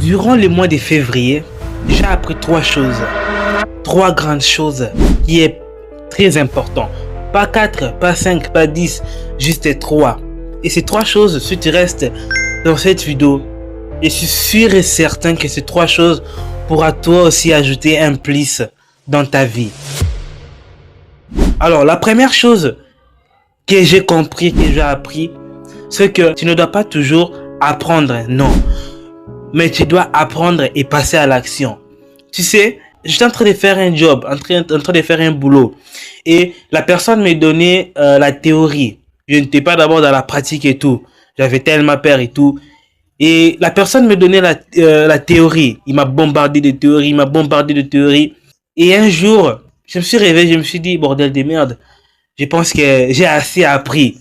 Durant le mois de février, j'ai appris trois choses. Trois grandes choses qui est très important. Pas 4, pas 5, pas 10, juste 3. Et ces trois choses, si tu restes dans cette vidéo, je suis sûr et certain que ces trois choses pourra toi aussi ajouter un plus dans ta vie. Alors, la première chose que j'ai compris, que j'ai appris, c'est que tu ne dois pas toujours apprendre, non. Mais tu dois apprendre et passer à l'action. Tu sais, j'étais en train de faire un job, en train de faire un boulot. Et la personne me donnait la théorie. Je n'étais pas d'abord dans la pratique et tout. J'avais tellement peur et tout. Et la personne me donnait la théorie. Il m'a bombardé de théories, Et un jour, je me suis réveillé, je me suis dit, bordel de merde. Je pense que j'ai assez appris.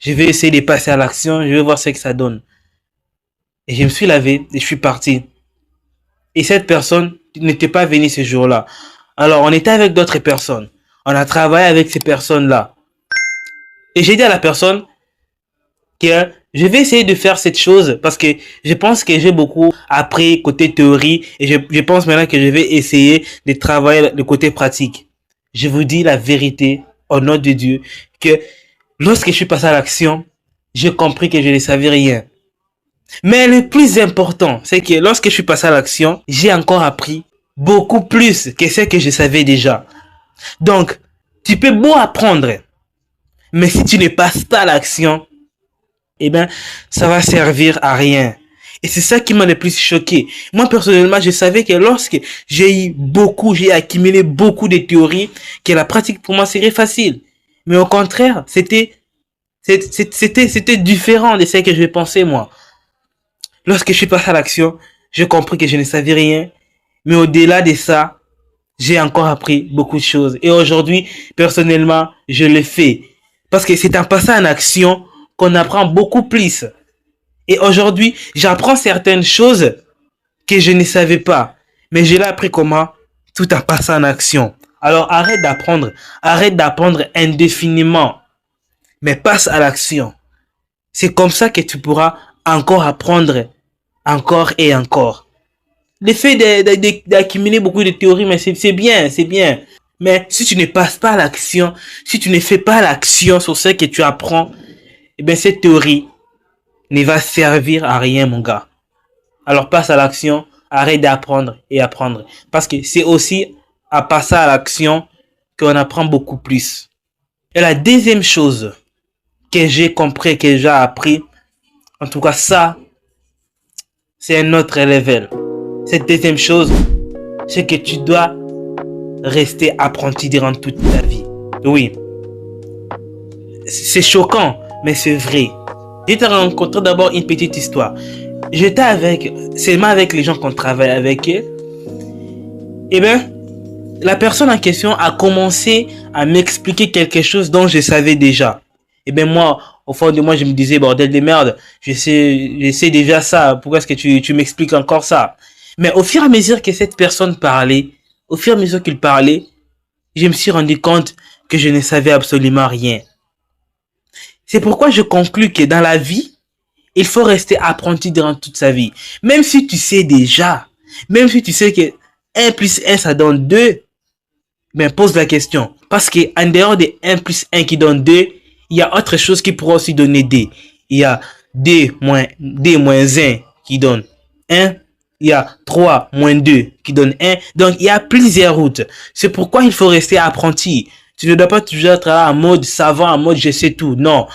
Je vais essayer de passer à l'action. Je vais voir ce que ça donne. Et je me suis lavé et je suis parti. Et cette personne n'était pas venue ce jour-là. Alors, on était avec d'autres personnes. On a travaillé avec ces personnes-là. Et j'ai dit à la personne que je vais essayer de faire cette chose parce que je pense que j'ai beaucoup appris côté théorie et je pense maintenant que je vais essayer de travailler le côté pratique. Je vous dis la vérité au nom de Dieu que lorsque je suis passé à l'action, j'ai compris que je ne savais rien. Mais le plus important, c'est que lorsque je suis passé à l'action, j'ai encore appris beaucoup plus que ce que je savais déjà. Donc, tu peux beau apprendre, mais si tu ne passes pas à l'action, eh ben, ça va servir à rien. Et c'est ça qui m'a le plus choqué. Moi, personnellement, je savais que lorsque j'ai accumulé beaucoup de théories, que la pratique pour moi serait facile. Mais au contraire, c'était différent de ce que je pensais, moi. Lorsque je suis passé à l'action, j'ai compris que je ne savais rien. Mais au-delà de ça, j'ai encore appris beaucoup de choses. Et aujourd'hui, personnellement, je le fais. Parce que c'est en passant en action qu'on apprend beaucoup plus. Et aujourd'hui, j'apprends certaines choses que je ne savais pas. Mais je l'ai appris comment? Tout en passant en action. Alors arrête d'apprendre indéfiniment. Mais passe à l'action. C'est comme ça que tu pourras encore apprendre, encore et encore. Le fait d'accumuler beaucoup de théories, mais c'est bien. Mais si tu ne passes pas à l'action, si tu ne fais pas l'action sur ce que tu apprends, eh bien cette théorie ne va servir à rien, mon gars. Alors passe à l'action, arrête d'apprendre et apprendre. Parce que c'est aussi à passer à l'action qu'on apprend beaucoup plus. Et la deuxième chose que j'ai compris, que j'ai appris, en tout cas ça, c'est un autre level. Cette deuxième chose, c'est que tu dois rester apprenti durant toute ta vie. Oui. C'est choquant, mais c'est vrai. Je t'ai rencontré d'abord une petite histoire. J'étais seulement avec les gens qu'on travaille avec eux. Et bien, la personne en question a commencé à m'expliquer quelque chose dont je savais déjà. Et bien moi, au fond de moi, je me disais, bordel de merde, je sais déjà ça, pourquoi est-ce que tu m'expliques encore ça? Mais au fur et à mesure que cette personne parlait, au fur et à mesure qu'il parlait, je me suis rendu compte que je ne savais absolument rien. C'est pourquoi je conclus que dans la vie, il faut rester apprenti durant toute sa vie. Même si tu sais déjà, même si tu sais que 1 plus 1 ça donne 2, ben pose la question. Parce que en dehors de 1 plus 1 qui donne 2, il y a autre chose qui pourra aussi donner D. Il y a D moins 1 qui donne 1. Il y a 3 moins 2 qui donne 1. Donc, il y a plusieurs routes. C'est pourquoi il faut rester apprenti. Tu ne dois pas toujours être en mode savant, en mode je sais tout. Non.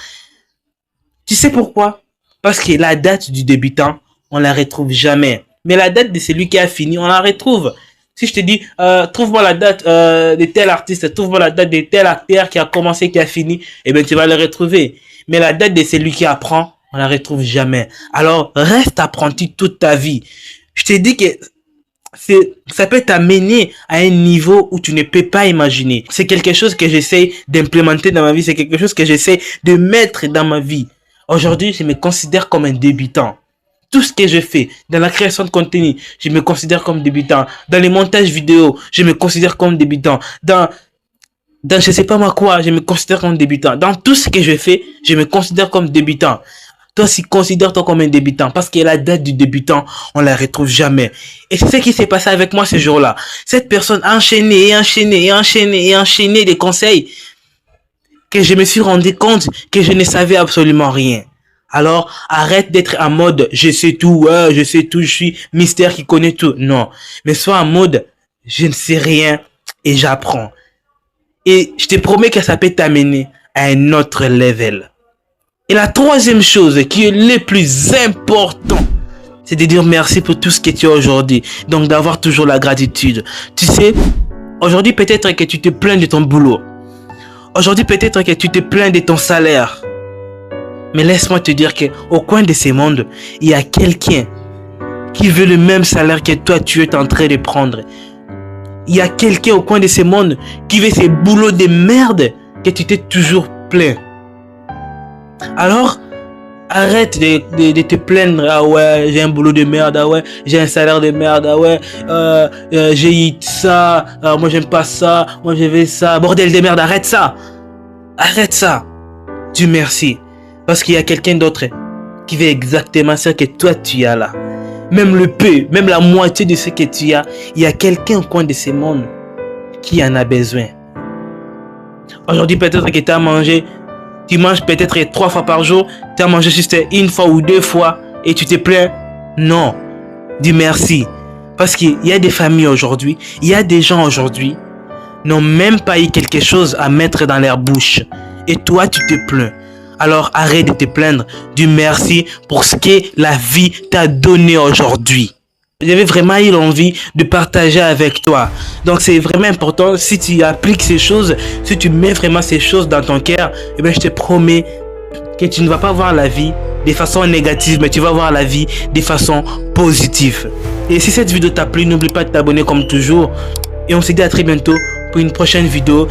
Tu sais pourquoi? Parce que la date du débutant, on la retrouve jamais. Mais la date de celui qui a fini, on la retrouve. Si je te dis, trouve-moi la date de tel artiste, trouve-moi la date de tel acteur qui a commencé, qui a fini, eh bien, tu vas le retrouver. Mais la date de celui qui apprend, on la retrouve jamais. Alors, reste apprenti toute ta vie. Je te dis que ça peut t'amener à un niveau où tu ne peux pas imaginer. C'est quelque chose que j'essaie d'implémenter dans ma vie. C'est quelque chose que j'essaie de mettre dans ma vie. Aujourd'hui, je me considère comme un débutant. Tout ce que je fais dans la création de contenu, je me considère comme débutant. Dans les montages vidéo, je me considère comme débutant. Dans je sais pas moi quoi, je me considère comme débutant. Dans tout ce que je fais, je me considère comme débutant. toi aussi considère-toi comme un débutant parce que la date du débutant, on la retrouve jamais. Et c'est ce qui s'est passé avec moi ce jour-là. Cette personne a enchaîné des conseils que je me suis rendu compte que je ne savais absolument rien. Alors, arrête d'être en mode, je sais tout, je suis mystère qui connaît tout. Non. Mais sois en mode, je ne sais rien et j'apprends. Et je te promets que ça peut t'amener à un autre level. Et la troisième chose qui est le plus important, c'est de dire merci pour tout ce que tu as aujourd'hui. Donc, d'avoir toujours la gratitude. Tu sais, aujourd'hui, peut-être que tu te plains de ton boulot. Aujourd'hui, peut-être que tu te plains de ton salaire. Mais laisse-moi te dire qu'au coin de ce monde, il y a quelqu'un qui veut le même salaire que toi, tu es en train de prendre. Il y a quelqu'un au coin de ce monde qui veut ce boulot de merde que tu t'es toujours plaint. Alors, arrête de te plaindre. Ah ouais, j'ai un boulot de merde. Ah ouais, j'ai un salaire de merde. Ah ouais, j'ai eu ça. Moi, j'aime pas ça. Moi, je veux ça. Bordel de merde, arrête ça. Arrête ça. Dieu merci. Parce qu'il y a quelqu'un d'autre qui veut exactement ce que toi, tu as là. Même le peu, même la moitié de ce que tu as, il y a quelqu'un au coin de ce monde qui en a besoin. Aujourd'hui, peut-être que tu as mangé, tu manges peut-être 3 fois par jour, tu as mangé juste 1 fois ou 2 fois et tu te plains. Non, dis merci. Parce qu'il y a des familles aujourd'hui, il y a des gens aujourd'hui n'ont même pas eu quelque chose à mettre dans leur bouche. Et toi, tu te plains. Alors arrête de te plaindre. Dis merci pour ce que la vie t'a donné aujourd'hui. J'avais vraiment eu l'envie de partager avec toi. Donc c'est vraiment important. Si tu appliques ces choses, si tu mets vraiment ces choses dans ton cœur, eh bien, je te promets que tu ne vas pas voir la vie de façon négative, mais tu vas voir la vie de façon positive. Et si cette vidéo t'a plu, n'oublie pas de t'abonner comme toujours. Et on se dit à très bientôt pour une prochaine vidéo